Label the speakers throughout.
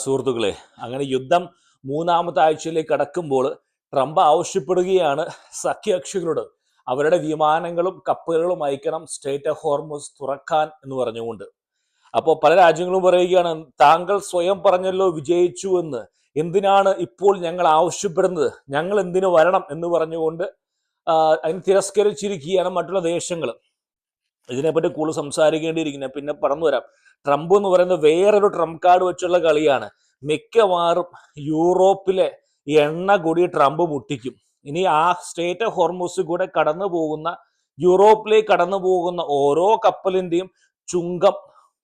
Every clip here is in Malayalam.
Speaker 1: സുഹൃത്തുക്കളെ, അങ്ങനെ യുദ്ധം മൂന്നാമത്തെ ആഴ്ചയിലേക്ക് കടക്കുമ്പോൾ ട്രംപ് ആവശ്യപ്പെടുകയാണ് സഖ്യകക്ഷികളോട് അവരുടെ വിമാനങ്ങളും കപ്പലുകളും അയക്കണം, സ്റ്റേറ്റ് ഓഫ് ഹോർമുസ് തുറക്കാൻ എന്ന് പറഞ്ഞുകൊണ്ട്. അപ്പോൾ പല രാജ്യങ്ങളും പറയുകയാണ്, താങ്കൾ സ്വയം പറഞ്ഞല്ലോ വിജയിച്ചു എന്ന്, എന്തിനാണ് ഇപ്പോൾ ഞങ്ങൾ ആവശ്യപ്പെടുന്നത്, ഞങ്ങൾ എന്തിനു വരണം എന്ന് പറഞ്ഞുകൊണ്ട് അതിന് തിരസ്കരിച്ചിരിക്കുകയാണ് മറ്റുള്ള ദേശങ്ങൾ. ഇതിനെപ്പറ്റി കൂടുതൽ സംസാരിക്കേണ്ടിയിരിക്കുന്നത് പിന്നെ പറഞ്ഞു വരാം. ട്രംപ് എന്ന് പറയുന്നത് വേറൊരു ട്രംപ് കാർഡ് വെച്ചുള്ള കളിയാണ്. മിക്കവാറും യൂറോപ്പിലെ എണ്ണ കൂടി ട്രംപ് മുട്ടിക്കും. ഇനി ആ സ്റ്റേറ്റ് ഓഫ് ഹോർമൂസ് കൂടെ കടന്നു പോകുന്ന, യൂറോപ്പിലേക്ക് കടന്നു പോകുന്ന ഓരോ കപ്പലിന്റെയും ചുങ്കം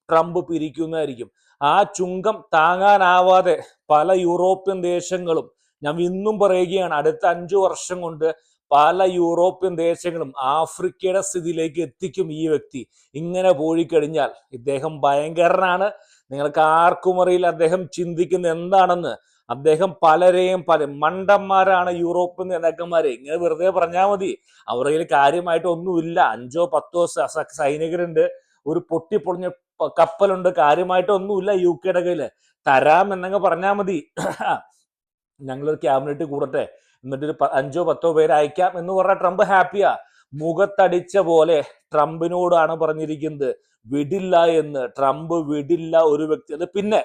Speaker 1: ട്രംപ് പിരിക്കുന്നതായിരിക്കും. ആ ചുങ്കം താങ്ങാനാവാതെ പല യൂറോപ്യൻ ദേശങ്ങളും, ഞാൻ ഇന്നും പറയുകയാണ്, അടുത്ത 5 വർഷം കൊണ്ട് പല യൂറോപ്യൻ ദേശങ്ങളും ആഫ്രിക്കയുടെ സ്ഥിതിയിലേക്ക് എത്തിക്കും ഈ വ്യക്തി. ഇങ്ങനെ പോയിക്കഴിഞ്ഞാൽ ഇദ്ദേഹം ഭയങ്കരനാണ്. നിങ്ങൾക്ക് ആർക്കും അറിയില്ല അദ്ദേഹം ചിന്തിക്കുന്ന എന്താണെന്ന്. അദ്ദേഹം പലരെയും മണ്ടന്മാരാണ് യൂറോപ്യൻ നേതാക്കന്മാരെ. ഇങ്ങനെ വെറുതെ പറഞ്ഞാൽ മതി, അവരുടെ കയ്യിൽ കാര്യമായിട്ട് ഒന്നുമില്ല. 5 10 സൈനികരുണ്ട്, ഒരു പൊട്ടിപ്പൊളിഞ്ഞ കപ്പലുണ്ട്, കാര്യമായിട്ട് ഒന്നുമില്ല യു കെയുടെ കയ്യില്. തരാം എന്നങ്ങ് പറഞ്ഞാൽ മതി, ഞങ്ങളൊരു ക്യാബിനറ്റ് കൂടട്ടെ, എന്നിട്ടൊരു 5 10 പേര് അയക്കാം എന്ന് പറഞ്ഞ ട്രംപ് ഹാപ്പിയാ. മുഖത്തടിച്ച പോലെ ട്രംപിനോടാണ് പറഞ്ഞിരിക്കുന്നത്, വിടില്ല എന്ന്. ട്രംപ് വിടില്ല ഒരു വ്യക്തി. അത് പിന്നെ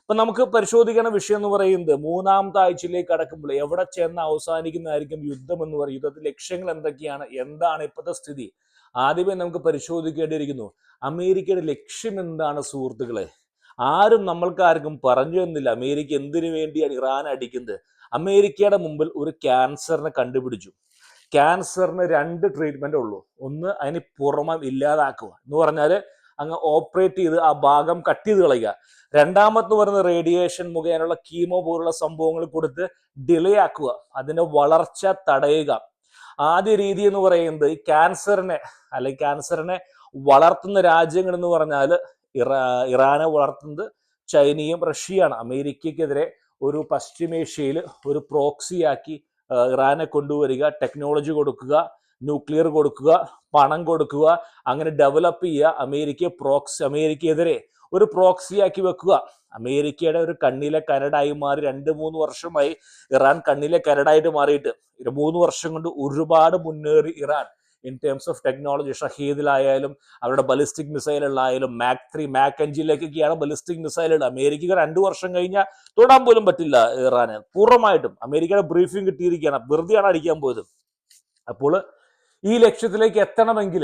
Speaker 1: ഇപ്പൊ നമുക്ക് പരിശോധിക്കുന്ന വിഷയം എന്ന് പറയുന്നത്, മൂന്നാമത്തെ ആഴ്ചയിലേക്ക് കടക്കുമ്പോൾ എവിടെ ചെന്ന് അവസാനിക്കുന്നതായിരിക്കും യുദ്ധം എന്ന് പറയും. യുദ്ധത്തിന്റെ ലക്ഷ്യങ്ങൾ എന്തൊക്കെയാണ്, എന്താണ് ഇപ്പോഴത്തെ സ്ഥിതി, ആദ്യമേ നമുക്ക് പരിശോധിക്കേണ്ടിയിരിക്കുന്നു. അമേരിക്കയുടെ ലക്ഷ്യം എന്താണ് സുഹൃത്തുക്കളെ? ആരും നമ്മൾക്കാർക്കും പറഞ്ഞു തന്നില്ല അമേരിക്ക എന്തിനു വേണ്ടിയാണ് ഇറാൻ അടിക്കുന്നത്. അമേരിക്കയുടെ മുമ്പിൽ ഒരു ക്യാൻസറിനെ കണ്ടുപിടിച്ചു. ക്യാൻസറിന് 2 ട്രീറ്റ്മെന്റ് ഉള്ളൂ. ഒന്ന്, അതിന് പുറമെ ഇല്ലാതാക്കുക എന്ന് പറഞ്ഞാല് അങ്ങ് ഓപ്പറേറ്റ് ചെയ്ത് ആ ഭാഗം കട്ട് ചെയ്ത് കളയുക. രണ്ടാമത്തെ പറയുന്നത് റേഡിയേഷൻ മുഖേനയുള്ള കീമോ പോലുള്ള സംഭവങ്ങൾ കൊടുത്ത് ഡിലേ ആക്കുക, അതിന്റെ വളർച്ച തടയുക. ആദ്യ രീതി എന്ന് പറയുന്നത് ക്യാൻസറിനെ വളർത്തുന്ന രാജ്യങ്ങൾ എന്ന് പറഞ്ഞാൽ ഇറാനെ വളർത്തുന്നത് ചൈനയും റഷ്യയാണ്. അമേരിക്കക്കെതിരെ ഒരു പശ്ചിമേഷ്യയിൽ ഒരു പ്രോക്സിയാക്കി ഇറാനെ കൊണ്ടുവരിക, ടെക്നോളജി കൊടുക്കുക, ന്യൂക്ലിയർ കൊടുക്കുക, പണം കൊടുക്കുക, അങ്ങനെ ഡെവലപ്പ് ചെയ്യുക. അമേരിക്കയെതിരെ ഒരു പ്രോക്സിയാക്കി വെക്കുക. അമേരിക്കയുടെ ഒരു കണ്ണിലെ കരടായി മാറി. 2-3 വർഷമായി ഇറാൻ കണ്ണിലെ കരടായിട്ട് മാറിയിട്ട് 3 വർഷം കൊണ്ട് ഒരുപാട് മുന്നേറി Iran in terms of technology. ഷഹീദിലായാലും അവരുടെ ബലിസ്റ്റിക് മിസൈലുകളായാലും മാക് 3 മാക് 5 ബലിസ്റ്റിക് മിസൈലുകൾ. അമേരിക്കക്ക് 2 വർഷം കഴിഞ്ഞാൽ തൊടാൻ പോലും പറ്റില്ല ഇറാന് പൂർണ്ണമായിട്ടും. അമേരിക്കയുടെ ബ്രീഫിംഗ് കിട്ടിയിരിക്കുകയാണ്, വെറുതെയാണ് അടിക്കാൻ പോയത്. അപ്പോൾ ഈ ലക്ഷ്യത്തിലേക്ക് എത്തണമെങ്കിൽ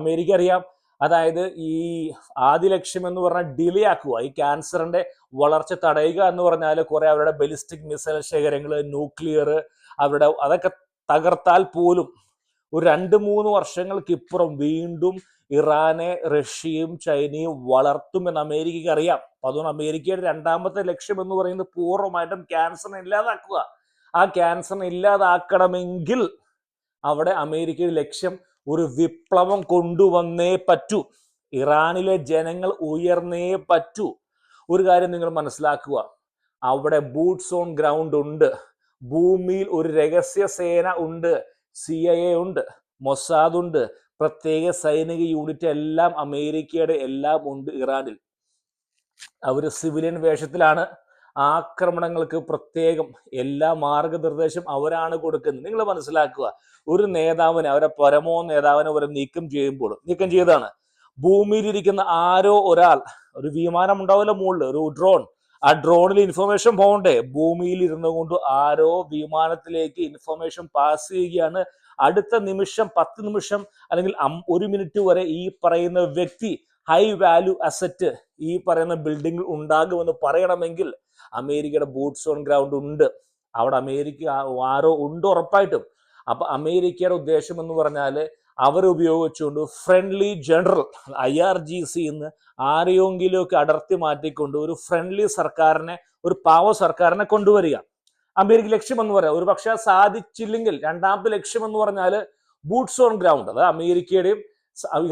Speaker 1: അമേരിക്ക അറിയാം, അതായത് ഈ ആദ്യ ലക്ഷ്യം എന്ന് പറഞ്ഞാൽ ഡിലേ ആക്കുക, ഈ ക്യാൻസറിന്റെ വളർച്ച തടയുക എന്ന് പറഞ്ഞാൽ കുറെ അവരുടെ ബലിസ്റ്റിക് മിസൈൽ ശേഖരങ്ങൾ, ന്യൂക്ലിയർ, അതൊക്കെ തകർത്താൽ പോലും ഒരു 2-3 വർഷങ്ങൾക്ക് ഇപ്പുറം വീണ്ടും ഇറാനെ റഷ്യയും ചൈനയും വളർത്തുമെന്ന് അമേരിക്കയ്ക്ക് അറിയാം. അപ്പൊ അതുകൊണ്ട് അമേരിക്കയുടെ രണ്ടാമത്തെ ലക്ഷ്യം എന്ന് പറയുന്നത് പൂർണ്ണമായിട്ടും ക്യാൻസറിനെ ഇല്ലാതാക്കുക. ആ ക്യാൻസറിനെ ഇല്ലാതാക്കണമെങ്കിൽ അവിടെ അമേരിക്കയുടെ ലക്ഷ്യം ഒരു വിപ്ലവം കൊണ്ടുവന്നേ പറ്റൂ. ഇറാനിലെ ജനങ്ങൾ ഉയർന്നേ പറ്റൂ. ഒരു കാര്യം നിങ്ങൾ മനസ്സിലാക്കുക, അവിടെ ബൂട്ട്സ് ഓൺ ഗ്രൗണ്ട് ഉണ്ട്. ഭൂമിയിൽ ഒരു രഹസ്യ സേന ഉണ്ട്, CIA ഉണ്ട്, മൊസാദ് ഉണ്ട്, പ്രത്യേക സൈനിക യൂണിറ്റ് എല്ലാം അമേരിക്കയുടെ എല്ലാം ഉണ്ട് ഇറാനിൽ. അവര് സിവിലിയൻ വേഷത്തിലാണ്. ആക്രമണങ്ങൾക്ക് പ്രത്യേകം എല്ലാ മാർഗനിർദ്ദേശം അവരാണ് കൊടുക്കുന്നത്. നിങ്ങൾ മനസ്സിലാക്കുക, ഒരു നേതാവിനെ, അവരെ പരമോ നേതാവിനെ അവരെ നീക്കം ചെയ്തതാണ്. ഭൂമിയിലിരിക്കുന്ന ആരോ ഒരാൾ, ഒരു വിമാനം ഉണ്ടാവില്ല മുകളിൽ, ഒരു ഡ്രോൺ, ആ ഡ്രോണിൽ ഇൻഫർമേഷൻ പോകണ്ടേ? ഭൂമിയിൽ ഇരുന്നു കൊണ്ട് ആരോ വിമാനത്തിലേക്ക് ഇൻഫർമേഷൻ പാസ് ചെയ്യുകയാണ്. അടുത്ത നിമിഷം 10 നിമിഷം അല്ലെങ്കിൽ 1 മിനിറ്റ് വരെ ഈ പറയുന്ന വ്യക്തി ഹൈ വാല്യൂ അസറ്റ് ഈ പറയുന്ന ബിൽഡിംഗിൽ ഉണ്ടാകുമെന്ന് പറയണമെങ്കിൽ അമേരിക്കയുടെ ബൂട്ട്സ് ഓൺ ഗ്രൗണ്ട് ഉണ്ട്. അവിടെ അമേരിക്ക ആരോ ഉണ്ട് ഉറപ്പായിട്ടും. അപ്പൊ അമേരിക്കയുടെ ഉദ്ദേശം എന്ന് പറഞ്ഞാൽ അവരുപയോഗിച്ചുകൊണ്ട് ഫ്രണ്ട്ലി ജനറൽ IRGC എന്ന് ആരെയെങ്കിലും ഒക്കെ അടർത്തി മാറ്റിക്കൊണ്ട് ഒരു ഫ്രണ്ട്ലി സർക്കാരിനെ, ഒരു പാവ സർക്കാരിനെ കൊണ്ടുവരിക. അമേരിക്ക ലക്ഷ്യം എന്ന് പറയാം. ഒരു പക്ഷെ സാധിച്ചില്ലെങ്കിൽ രണ്ടാമത്തെ ലക്ഷ്യം എന്ന് പറഞ്ഞാൽ ബൂട്ട്സ് ഓൺ ഗ്രൗണ്ട്, അതായത് അമേരിക്കയുടെയും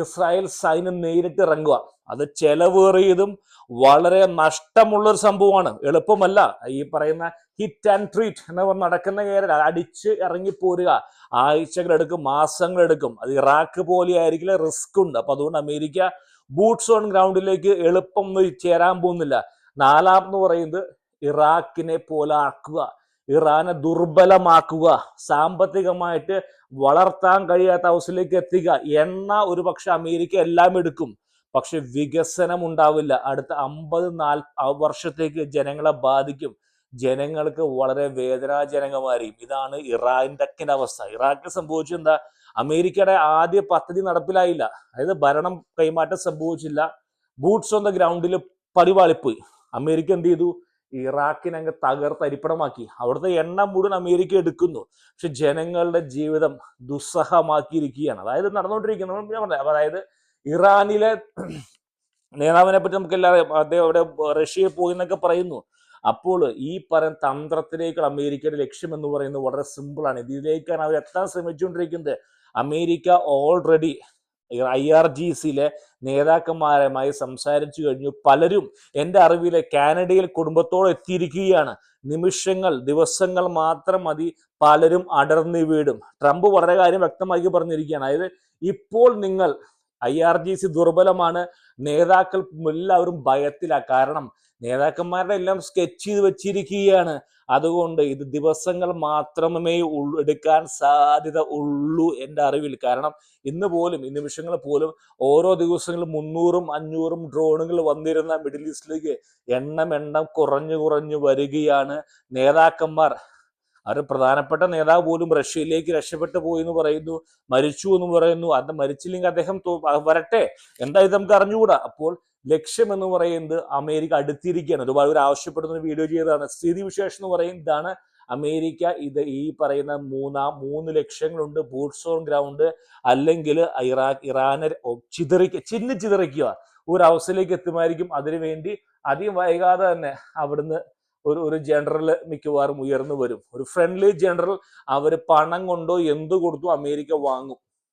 Speaker 1: ഇസ്രായേൽ സൈന്യം നേരിട്ട് ഇറങ്ങുക. അത് ചെലവേറിയതും വളരെ നഷ്ടമുള്ളൊരു സംഭവമാണ്, എളുപ്പമല്ല. ഈ പറയുന്ന ഹിറ്റ് ആൻഡ് ട്രീറ്റ് എന്ന് നടക്കുന്ന കാര്യം അടിച്ച് ഇറങ്ങി പോരുക ആഴ്ചകളെടുക്കും, മാസങ്ങളെടുക്കും. അത് ഇറാഖ് പോലെ ആയിരിക്കില്ല, റിസ്ക് ഉണ്ട്. അപ്പൊ അതുകൊണ്ട് അമേരിക്ക ബൂട്ട്സ് ഓൺ ഗ്രൗണ്ടിലേക്ക് എളുപ്പം ചേരാൻ പോകുന്നില്ല. നാലാമെന്ന് പറയുന്നത് ഇറാഖിനെ പോലെ ആക്കുക, ഇറാനെ ദുർബലമാക്കുക, സാമ്പത്തികമായിട്ട് വളർത്താൻ കഴിയാത്ത അവസ്ഥയിലേക്ക് എത്തിക്കുക. എണ്ണ ഒരു പക്ഷെ അമേരിക്ക എല്ലാം എടുക്കും, പക്ഷെ വികസനം ഉണ്ടാവില്ല. അടുത്ത 50-40 വർഷത്തേക്ക് ജനങ്ങളെ ബാധിക്കും. ജനങ്ങൾക്ക് വളരെ വേദനാജനകമായിരിക്കും. ഇതാണ് ഇറാന്റെ അവസ്ഥ. ഇറാഖിൽ സംഭവിച്ചത് എന്താ? അമേരിക്കയുടെ ആദ്യ പദ്ധതി നടപ്പിലായില്ല. അതായത് ഭരണം കൈമാറ്റം സംഭവിച്ചില്ല. ബൂട്ട്സ് ഓൺ ദ ഗ്രൗണ്ടിൽ പടിവാളിപ്പോയി. അമേരിക്ക എന്ത് ചെയ്തു? ഇറാഖിനെ അങ്ങ് തകർത്തരിപ്പണമാക്കി. അവിടുത്തെ എണ്ണ മുഴുവൻ അമേരിക്ക എടുക്കുന്നു. പക്ഷെ ജനങ്ങളുടെ ജീവിതം ദുസ്സഹമാക്കിയിരിക്കുകയാണ്. അതായത് നടന്നുകൊണ്ടിരിക്കുന്നത്. അതായത് ഇറാനിലെ നേതാവിനെ പറ്റി നമുക്ക് എല്ലാവരും, അദ്ദേഹം അവിടെ റഷ്യയിൽ പോയി എന്നൊക്കെ പറയുന്നു. അപ്പോൾ ഈ പറയുന്ന തന്ത്രത്തിലേക്ക് അമേരിക്കയുടെ ലക്ഷ്യം എന്ന് പറയുന്നത് വളരെ സിമ്പിളാണ്. ഇതിലേക്കാണ് അവർ എത്താൻ ശ്രമിച്ചുകൊണ്ടിരിക്കുന്നത്. അമേരിക്ക ഓൾറെഡി IRGCയിലെ നേതാക്കന്മാരുമായി സംസാരിച്ചു കഴിഞ്ഞു. പലരും എൻ്റെ അറിവിലെ കാനഡയിൽ കുടുംബത്തോടെ എത്തിയിരിക്കുകയാണ്. ദിവസങ്ങൾ മാത്രം മതി, പലരും അടർന്നു വീടും. ട്രംപ് വളരെ കാര്യം വ്യക്തമാക്കി പറഞ്ഞിരിക്കുകയാണ്. അതായത് ഇപ്പോൾ നിങ്ങൾ IRGC ദുർബലമാണ്, നേതാക്കൾ എല്ലാവരും ഭയത്തിലാണ്. കാരണം നേതാക്കന്മാരുടെ എല്ലാം സ്കെച്ച് ചെയ്ത് വെച്ചിരിക്കുകയാണ്. അതുകൊണ്ട് ഇത് ദിവസങ്ങൾ മാത്രമേ എടുക്കാൻ സാധ്യത ഉള്ളൂ എൻ്റെ അറിവിൽ. കാരണം ഇന്ന് പോലും, ഈ നിമിഷങ്ങൾ പോലും ഓരോ ദിവസങ്ങളും 300-500 ഡ്രോണുകൾ വന്നിരുന്ന മിഡിൽ ഈസ്റ്റിലേക്ക് എണ്ണം കുറഞ്ഞു വരികയാണ്. നേതാക്കന്മാർ, അവർ പ്രധാനപ്പെട്ട നേതാവ് പോലും റഷ്യയിലേക്ക് രക്ഷപ്പെട്ടു പോയി എന്ന് പറയുന്നു, മരിച്ചു എന്ന് പറയുന്നു. അത് മരിച്ചില്ലെങ്കിൽ അദ്ദേഹം വരട്ടെ, എന്തായാലും നമുക്ക് അറിഞ്ഞുകൂടാ. അപ്പോൾ ലക്ഷ്യം എന്ന് പറയുന്നത് അമേരിക്ക അടുത്തിരിക്കുകയാണ്. ഒരുപാട് പേർ ആവശ്യപ്പെടുന്ന വീഡിയോ ചെയ്തതാണ്. സ്ഥിതി വിശേഷം എന്ന് പറയുന്നത് ഇതാണ്. അമേരിക്ക ഈ പറയുന്ന 3 ലക്ഷ്യങ്ങളുണ്ട്. ബൂട്ട്സ് ഓൺ ഗ്രൗണ്ട്, അല്ലെങ്കിൽ ഇറാനെ ചിതറിക്കുക ഒരു അവസ്ഥയിലേക്ക് എത്തുമായിരിക്കും. അതിനുവേണ്ടി അധികം വൈകാതെ തന്നെ അവിടുന്ന് ഒരു ജനറൽ മിക്കവാറും ഉയർന്നു വരും. ഒരു ഫ്രണ്ട്ലി ജനറൽ. അവർ പണം കൊണ്ടോ എന്ത് കൊടുത്തോ അമേരിക്ക വാങ്ങും.